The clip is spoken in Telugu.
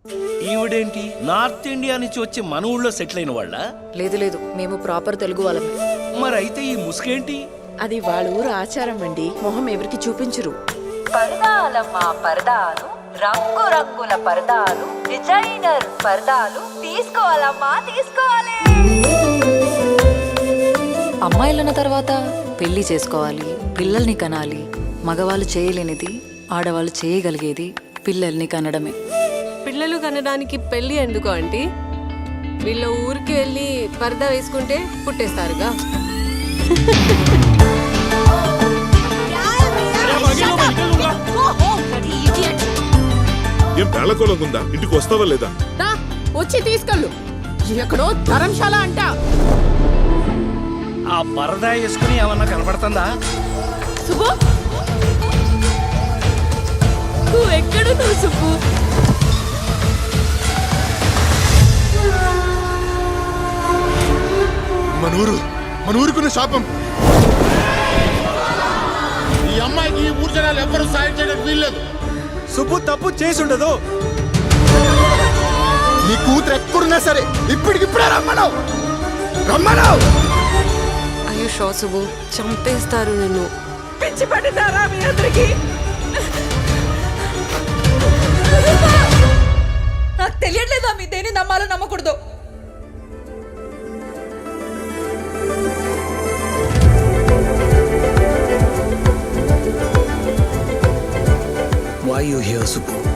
ఈవిడేంటి నార్త్ ఇండియా నుంచి వచ్చి మన ఊళ్ళో సెటిల్ అయిన వాళ్ళ? లేదు లేదు, మేము ప్రాపర్ తెలుగు వాళ్ళమే. మరైతే ఈ ముసుగేంటి? అది వాళ్ళ ఊరు ఆచారం అండి. మొహం ఎవరికి చూపించరు. పరదాలమ్మా పరదాలు, రంగు రంగుల పరదాలు, డిజైనర్ పరదాలు తీసుకోవాలమ్మా తీసుకోవాలి. అమ్మాయిలన్న తర్వాత పెళ్లి చేసుకోవాలి, పిల్లల్ని కనాలి. మగవాళ్ళు చేయలేనిది ఆడవాళ్ళు చేయగలిగేది పిల్లల్ని కనడమే. పిల్లలు కనడానికి పెళ్లి ఎందుకు ఆంటీ? వీళ్ళ ఊరికి వెళ్ళి పరదా వేసుకుంటే పుట్టేస్తారుగా. ఏం పేళకోలంగుందా? ఇంటికి వస్తావా లేదా? వచ్చి తీసుకెళ్ళు. ఎక్కడో ధర్మశాల అంట. ఆ పరదా వేసుకుని ఏమన్నా కనపడుతుందా? సుబ్బు, నువ్వు ఎక్కడున్నావు సుబ్బు? మన ఊరుకున్న శాపం. ఈ అమ్మాయికి ఈ ఊరు జనాలు ఎవ్వరూ సాయం చేయడానికి వీల్లేదు. సుబ్బు తప్పు చేసి ఉండదు. నీ కూతురు ఎక్కడున్నా సరే ఇప్పటికిప్పుడే రమ్మన్నావు. అయ్యో షో సుబ్బు, చంపేస్తారు నిన్ను. పిచ్చి పట్టిందారా మీ అందరికి? నాకు తెలియట్లేదా మీ దేని నమ్మాలో నమ్మకూడదు? Why you here, Subbu?